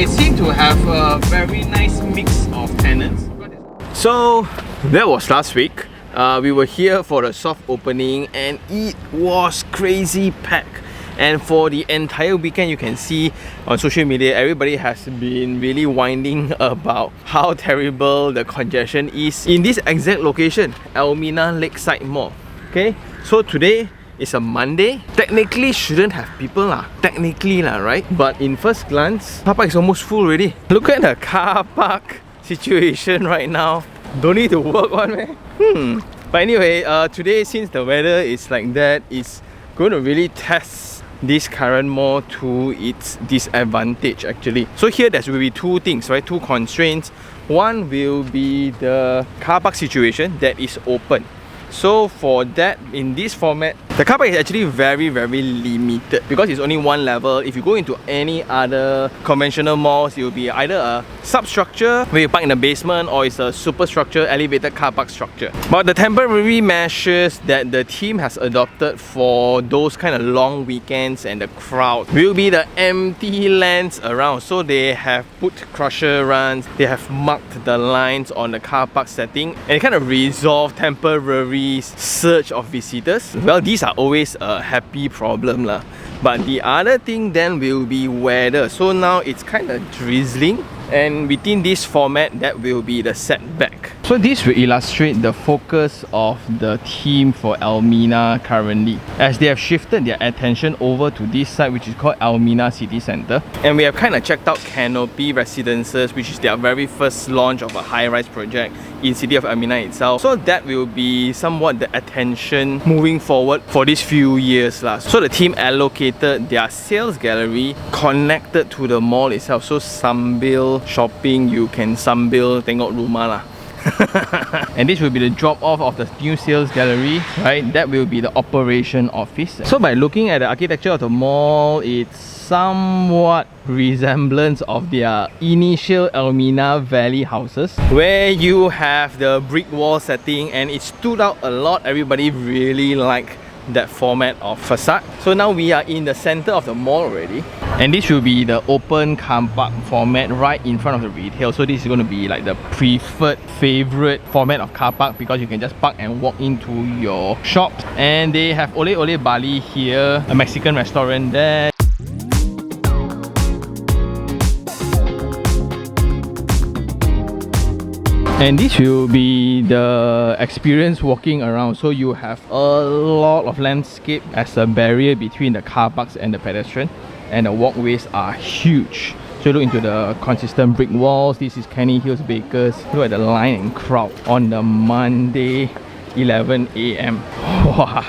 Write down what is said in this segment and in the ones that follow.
they seem to have a very nice mix of tenants. So that was last week. We were here for the soft opening and it was crazy packed. And for the entire weekend, you can see on social media, everybody has been really whining about how terrible the congestion is in this exact location, Elmina Lakeside Mall. Okay, so today is a Monday. Technically shouldn't have people lah. Technically lah, right? But in first glance, car park is almost full already. Look at the car park situation right now. Don't need to work on man. But anyway, today since the weather is like that, it's going to really test this current mall to its disadvantage actually. So here there will be two things, right? Two constraints. One will be the car park situation that is open. So for that, in this format, the car park is actually very limited because it's only one level. If you go into any other conventional malls, it will be either a substructure where you park in the basement or it's a superstructure elevated car park structure. But the temporary measures that the team has adopted for those kind of long weekends and the crowd will be the empty lands around. So they have put crusher runs, they have marked the lines on the car park setting and kind of resolve temporary surge of visitors. Well, these are always a happy problem lah. But the other thing then will be weather. So now it's kind of drizzling, and within this format, that will be the setback. So this will illustrate the focus of the team for Elmina currently, as they have shifted their attention over to this site, which is called Elmina City Centre. And we have kind of checked out Canopy Residences, which is their very first launch of a high-rise project in City of Elmina itself. So that will be somewhat the attention moving forward for these few years lah. So the team allocated their sales gallery connected to the mall itself. So sambil shopping, you can sambil tengok rumah lah. And this will be the drop off of the new sales gallery, right? That will be the operation office. So by looking at the architecture of the mall, it's somewhat resemblance of their initial Elmina Valley houses, where you have the brick wall setting, and it stood out a lot. Everybody really liked that format of facade. So now we are in the center of the mall already, and this will be the open car park format right in front of the retail. So this is going to be like the preferred favorite format of car park because you can just park and walk into your shop. And they have Ole Ole Bali here, a Mexican restaurant there. And this will be the experience walking around. So you have a lot of landscape as a barrier between the car parks and the pedestrian, and the walkways are huge. So look into the consistent brick walls. This is Kenny Hill's Bakers. Look at the line and crowd on the Monday 11 AM. Wow,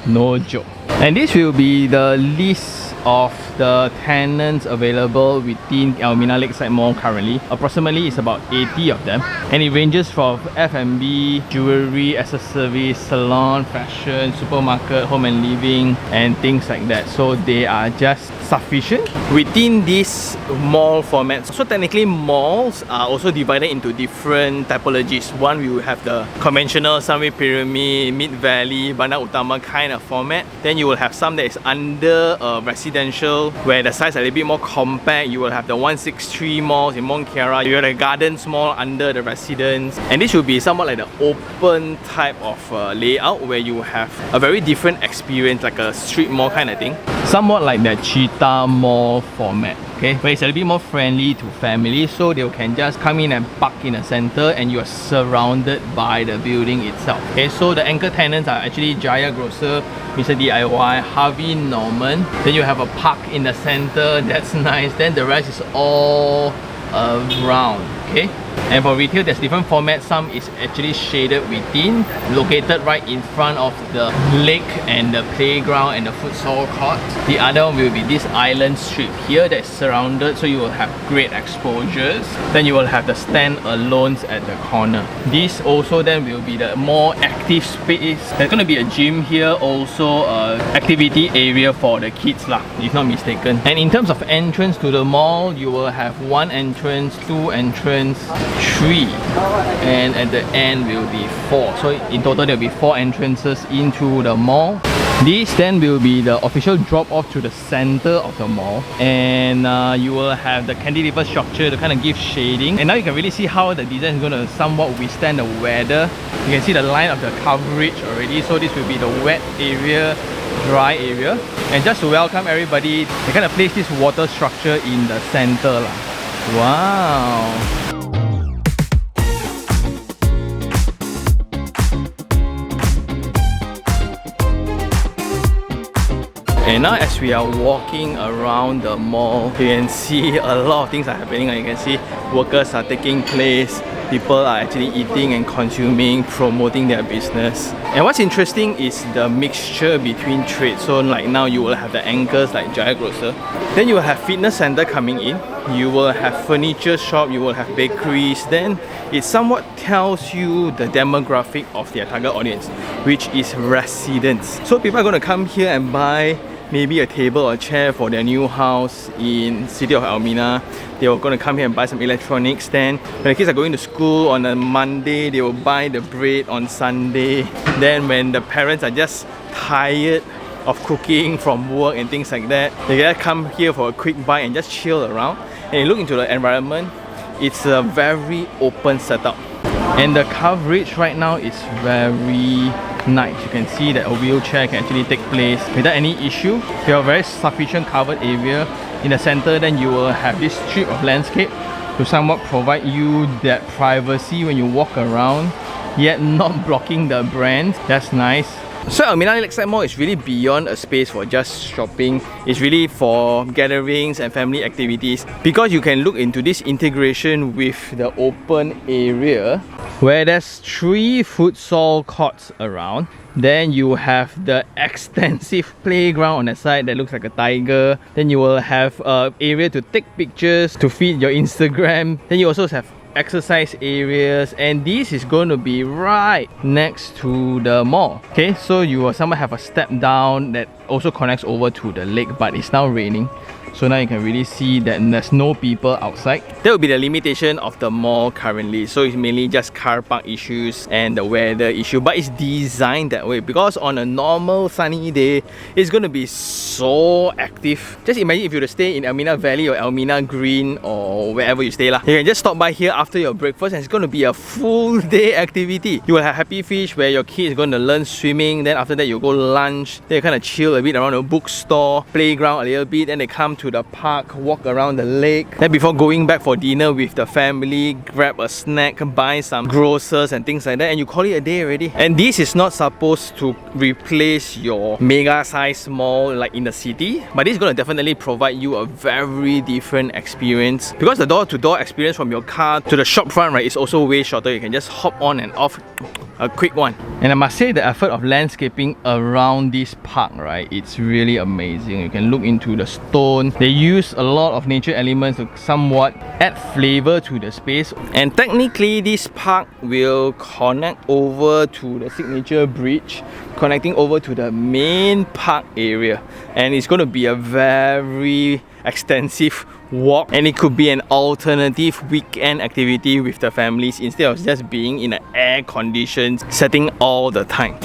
no joke. And this will be the list of the tenants available within Elmina Lakeside Mall currently. Approximately it's about 80 of them, and it ranges from F&B, jewelry, accessories, salon, fashion, supermarket, home and living, and things like that. So they are just sufficient within this mall format. So technically malls are also divided into different typologies. One, we will have the conventional Sunway Pyramid, Mid Valley, Bandar Utama kind of format. Then you will have some that is under residential, where the size are a little bit more compact. You will have the 163 malls in Mont Kiara. You have the Gardens Mall under the residence, and this will be somewhat like the open type of layout, where you have a very different experience, like a street mall kind of thing, somewhat like the Cheetah Mall format. Okay, where it's a little bit more friendly to families, so they can just come in and park in the center and you are surrounded by the building itself. Okay, so the anchor tenants are actually Jaya Grocer, Mr. DIY, Harvey Norman. Then you have a park in the center, that's nice. Then the rest is all around. Okay, and for retail there's different formats. Some is actually shaded within, located right in front of the lake and the playground and the futsal court. The other one will be this island strip here that's surrounded, so you will have great exposures. Then you will have the stand-alones at the corner. This also then will be the more active space. There's going to be a gym here, also activity area for the kids lah, if not mistaken. And in terms of entrance to the mall, you will have one entrance, two entrance, 3, and at the end will be 4. So in total there will be 4 entrances into the mall. This then will be the official drop off to the center of the mall, and you will have the cantilever structure to kind of give shading, and now you can really see how the design is going to somewhat withstand the weather. You can see the line of the coverage already, so this will be the wet area, dry area, and just to welcome everybody, they kind of place this water structure in the center lah. Wow! And now as we are walking around the mall, you can see a lot of things are happening. You can see workers are taking place, people are actually eating and consuming, promoting their business. And what's interesting is the mixture between trades. So like now you will have the anchors like Jaya Grocer, then you will have fitness center coming in, you will have furniture shop, you will have bakeries. Then it somewhat tells you the demographic of their target audience, which is residents. So people are going to come here and buy maybe a table or chair for their new house in City of Elmina. They were going to come here and buy some electronics. Then when the kids are going to school on a Monday, they will buy the bread on Sunday. Then when the parents are just tired of cooking from work and things like that, they can come here for a quick bite and just chill around. And you look into the environment, it's a very open setup. And the coverage right now is very nice. You can see that a wheelchair can actually take place without any issue. You have a very sufficient covered area in the center. Then you will have this strip of landscape to somewhat provide you that privacy when you walk around, yet not blocking the brand. That's nice. So Elmina Lakeside Mall is really beyond a space for just shopping. It's really for gatherings and family activities, because you can look into this integration with the open area where there's 3 futsal courts around. Then you have the extensive playground on the side that looks like a tiger. Then you will have an area to take pictures, to feed your Instagram. Then you also have exercise areas, and this is going to be right next to the mall. Okay, so you will somewhat have a step down that also connects over to the lake, but it's now raining, so now you can really see that there's no people outside. That will be the limitation of the mall currently. So it's mainly just car park issues and the weather issue, but it's designed that way because on a normal sunny day, it's going to be so active. Just imagine if you were to stay in Elmina Valley or Elmina Green or wherever you stay lah. You can just stop by here after your breakfast and it's going to be a full day activity. You will have Happy Fish where your kid is going to learn swimming. Then after that you go lunch. Then you kind of chill a bit around the bookstore, playground a little bit. Then they come to the park, walk around the lake. Then before going back for dinner with the family, grab a snack, buy some grocers and things like that, and you call it a day already. And this is not supposed to replace your mega size mall like in the city, but this is going to definitely provide you a very different experience, because the door-to-door experience from your car to the shop front, right, is also way shorter. You can just hop on and off, a quick one. And I must say the effort of landscaping around this park, right, it's really amazing. You can look into the stone. They use a lot of nature elements to somewhat add flavor to the space. And technically this park will connect over to the signature bridge, connecting over to the main park area, and it's going to be a very extensive walk, and it could be an alternative weekend activity with the families instead of just being in an air conditioned setting all the time.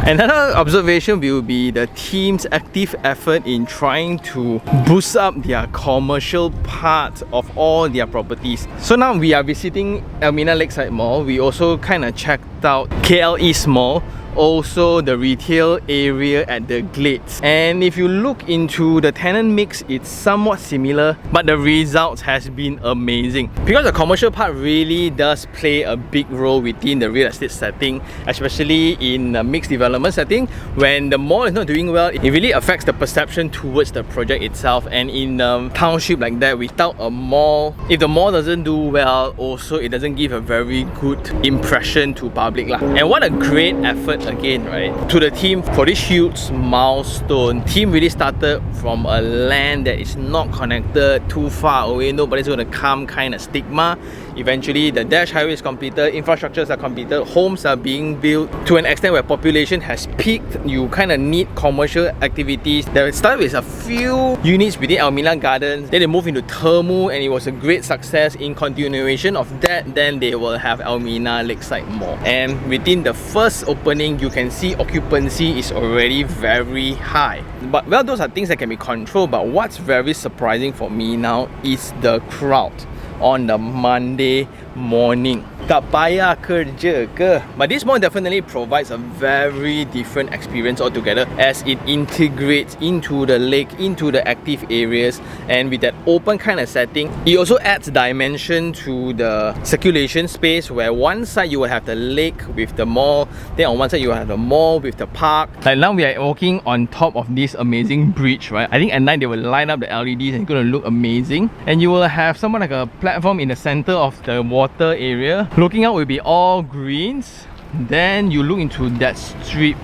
Another observation will be the team's active effort in trying to boost up their commercial part of all their properties. So now we are visiting Elmina Lakeside Mall. We also kind of checked out KL East Mall, also the retail area at the Glades. And if you look into the tenant mix, it's somewhat similar, but the results has been amazing, because the commercial part really does play a big role within the real estate setting, especially in a mixed development setting. When the mall is not doing well, it really affects the perception towards the project itself. And in a township like that, without a mall, if the mall doesn't do well, also it doesn't give a very good impression to public lah. And what a great effort yet again, right? To the team for this huge milestone. Team really started from a land that is not connected, too far away, nobody's gonna come kind of stigma. Eventually, the dash highway is completed, infrastructures are completed, homes are being built to an extent where population has peaked. You kind of need commercial activities. They started with a few units within Elmina Gardens, then they moved into Termu, and it was a great success. In continuation of that, then they will have Elmina Lakeside Mall. And within the first opening, you can see occupancy is already very high. But well, those are things that can be controlled. But what's very surprising for me now is the crowd on the Monday morning. Tak payah kerja ke? But this mall definitely provides a very different experience altogether as it integrates into the lake, into the active areas, and with that open kind of setting, it also adds dimension to the circulation space, where one side you will have the lake with the mall, then on one side you will have the mall with the park. Like now we are walking on top of this amazing bridge, right? I think at night they will light up the LEDs and it's going to look amazing. And you will have somewhat like a platform in the center of the water area. Looking out will be all greens. Then you look into that strip.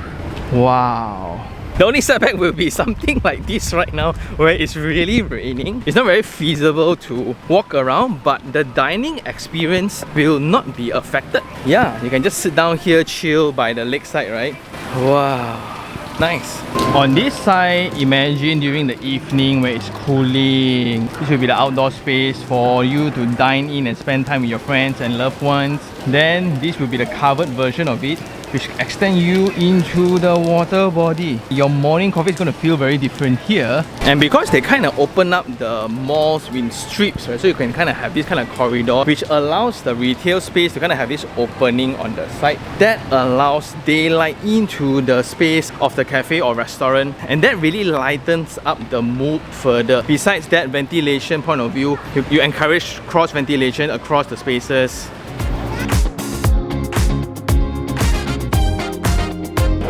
Wow. The only setback will be something like this right now, where it's really raining. It's not very feasible to walk around, but the dining experience will not be affected. Yeah, you can just sit down here, chill by the lakeside, right? Wow. Nice. On this side, imagine during the evening where it's cooling. This will be the outdoor space for you to dine in and spend time with your friends and loved ones. Then this will be the covered version of it, which extend you into the water body. Your morning coffee is going to feel very different here. And because they kind of open up the malls in strips, right? So you can kind of have this kind of corridor, which allows the retail space to kind of have this opening on the side. That allows daylight into the space of the cafe or restaurant. And that really lightens up the mood further. Besides that ventilation point of view, you encourage cross ventilation across the spaces.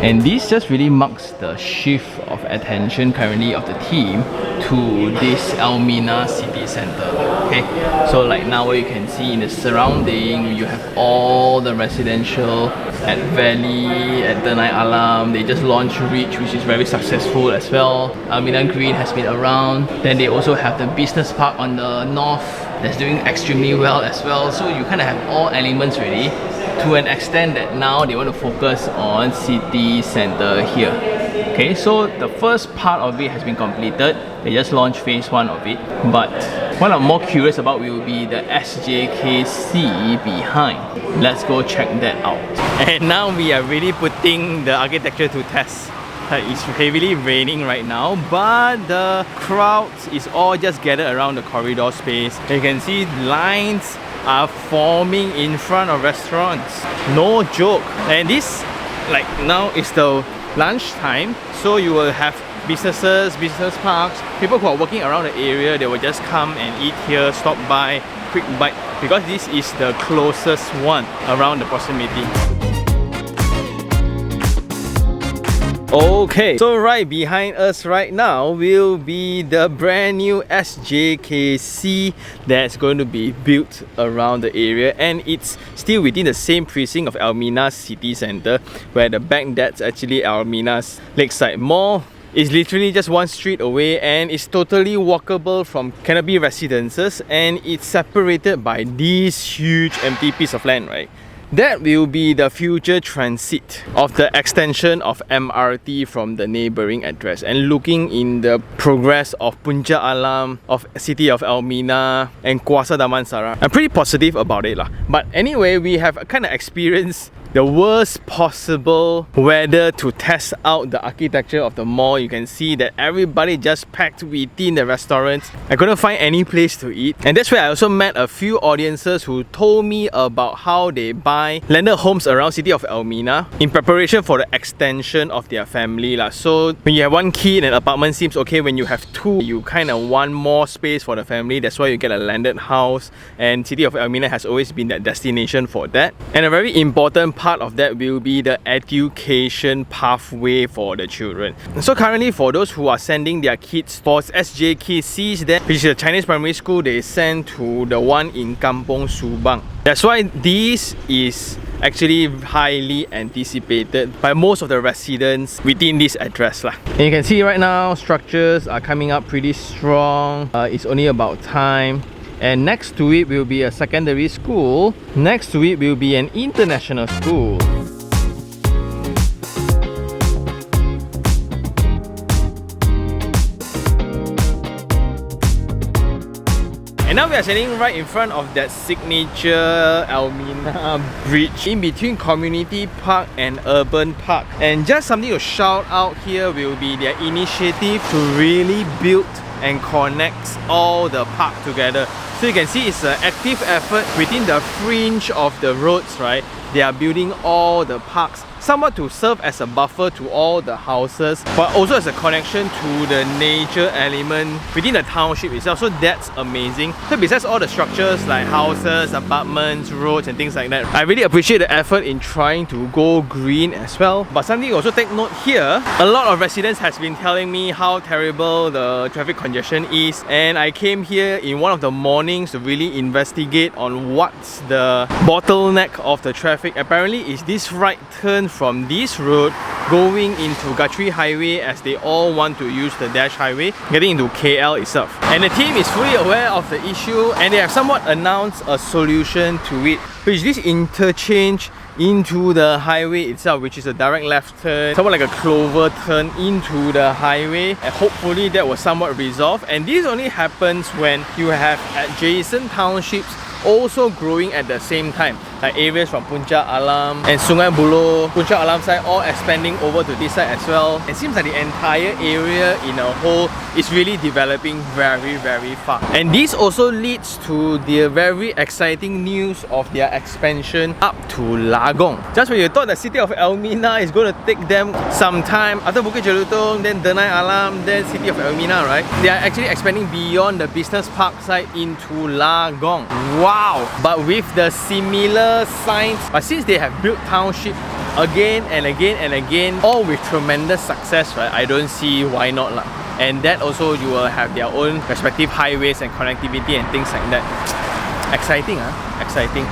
And this just really marks the shift of attention currently of the team to this Elmina city center. Okay, so like now what you can see in the surrounding, you have all the residential at Valley, at Denai Alam. They just launched Reach, which is very successful as well. Elmina Green has been around. Then they also have the business park on the north that's doing extremely well as well. So you kind of have all elements ready, to an extent that now they want to focus on city center here. Okay, so the first part of it has been completed. They just launched phase 1 of it. But what I'm more curious about will be the SJKC behind. Let's go check that out. And now we are really putting the architecture to test. It's heavily raining right now, but the crowd is all just gathered around the corridor space. You can see lines are forming in front of restaurants. No joke. And this, like now, is the lunchtime, so you will have businesses, business parks, people who are working around the area, they will just come and eat here, stop by, quick bite, because this is the closest one around the proximity. Okay, so right behind us right now will be the brand new SJKC that's going to be built around the area, and it's still within the same precinct of Elmina City Centre, where the back that's actually Elmina's Lakeside Mall. It's literally just one street away, and it's totally walkable from Canopy Residences, and it's separated by this huge empty piece of land, right? That will be the future transit of the extension of MRT from the neighbouring address. And looking in the progress of Puncak Alam, of City of Elmina and Kuasa Damansara, I'm pretty positive about it lah. But anyway, we have kind of experienced the worst possible weather to test out the architecture of the mall. You can see that everybody just packed within the restaurants. I couldn't find any place to eat, and that's where I also met a few audiences who told me about how they buy landed homes around City of Elmina in preparation for the extension of their family lah. So when you have one kid, an apartment seems okay. When you have two, you kind of want more space for the family. That's why you get a landed house, and City of Elmina has always been that destination for that. And a very important part of that will be the education pathway for the children. So currently, for those who are sending their kids for SJKCs there, which is a Chinese primary school, they send to the one in Kampong Subang. That's why this is actually highly anticipated by most of the residents within this address lah. And you can see right now, structures are coming up pretty strong. It's only about time. And next to it will be a secondary school. Next to it will be an international school. And now we are standing right in front of that signature Elmina bridge in between Community Park and Urban Park. And just something to shout out here will be their initiative to really build and connect all the park together. So you can see it's an active effort within the fringe of the roads, right? They are building all the parks, somewhat to serve as a buffer to all the houses, but also as a connection to the nature element within the township itself. So that's amazing. So besides all the structures like houses, apartments, roads and things like that, I really appreciate the effort in trying to go green as well. But something you also take note here, a lot of residents has been telling me how terrible the traffic congestion is, and I came here in one of the mornings to really investigate on what's the bottleneck of the traffic. Apparently is this right turn from this road going into Guthrie Highway, as they all want to use the Dash Highway, getting into KL itself. And the team is fully aware of the issue, and they have somewhat announced a solution to it, which is this interchange into the highway itself, which is a direct left turn, somewhat like a clover turn into the highway, and hopefully that will somewhat resolve. And this only happens when you have adjacent townships also growing at the same time, like areas from Puncak Alam and Sungai Buloh, Puncak Alam side all expanding over to this side as well. It seems like the entire area in a whole is really developing very, very fast. And this also leads to the very exciting news of their expansion up to Lagong. Just when you thought the City of Elmina is going to take them some time, after Bukit Jelutong, then Denai Alam, then City of Elmina, right? They are actually expanding beyond the business park side into Lagong. Wow! But with the similar signs, but since they have built Township again and again and again, all with tremendous success, right? I don't see why not lah. And that also, you will have their own respective highways and connectivity and things like that. Exciting, huh? Exciting.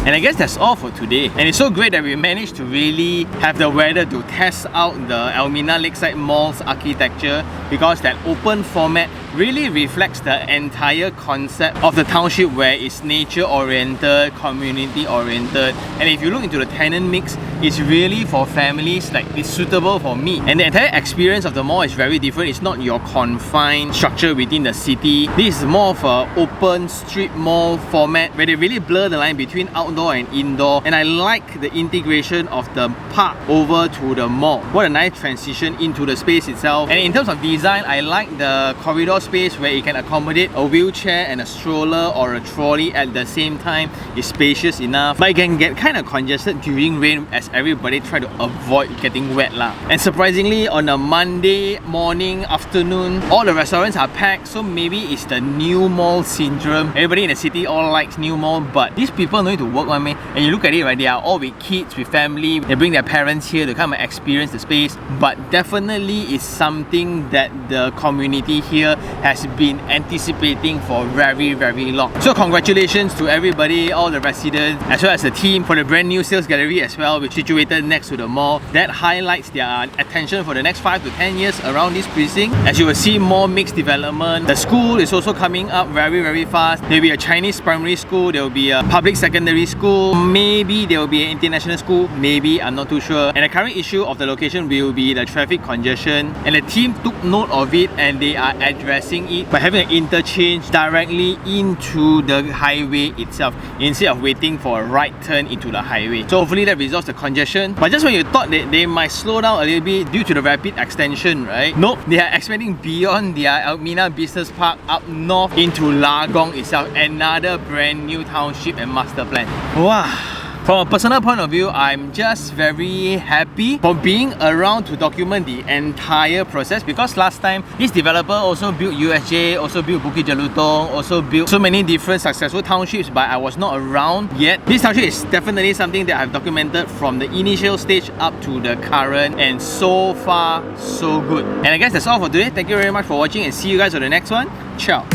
And I guess that's all for today. And it's so great that we managed to really have the weather to test out the Elmina Lakeside Mall's architecture, because that open format really reflects the entire concept of the township, where it's nature oriented, community oriented. And if you look into the tenant mix, it's really for families, like it's suitable for me. And the entire experience of the mall is very different. It's not your confined structure within the city. This is more of an open street mall format where they really blur the line between outdoor and indoor. And I like the integration of the park over to the mall. What a nice transition into the space itself. And in terms of design, I like the corridor space where it can accommodate a wheelchair and a stroller or a trolley at the same time. It's spacious enough, but it can get kind of congested during rain as everybody try to avoid getting wet lah. And surprisingly, on a Monday morning, afternoon, all the restaurants are packed, so maybe it's the new mall syndrome. Everybody in the city all likes new mall, but these people don't need to work on me. And you look at it, right, they are all with kids, with family, they bring their parents here to come and experience the space. But definitely it's something that the community here has been anticipating for very, very long. So congratulations to everybody, all the residents, as well as the team for the brand new sales gallery as well, which is situated next to the mall. That highlights their attention for the next 5 to 10 years around this precinct. As you will see, more mixed development. The school is also coming up very, very fast. There will be a Chinese primary school, there will be a public secondary school, maybe there will be an international school, maybe, I'm not too sure. And the current issue of the location will be the traffic congestion, and the team took note of it and they are addressing it by having an interchange directly into the highway itself, instead of waiting for a right turn into the highway. So hopefully that resolves the congestion. But just when you thought that they might slow down a little bit due to the rapid extension, right? Nope, they are expanding beyond their Elmina Business Park up north into Lagong itself, another brand new township and master plan. Wow! From a personal point of view, I'm just very happy for being around to document the entire process, because last time this developer also built USJ, also built Bukit Jelutong, also built so many different successful townships, but I was not around yet. This township is definitely something that I've documented from the initial stage up to the current, and so far so good. And I guess that's all for today. Thank you very much for watching, and see you guys on the next one. Ciao!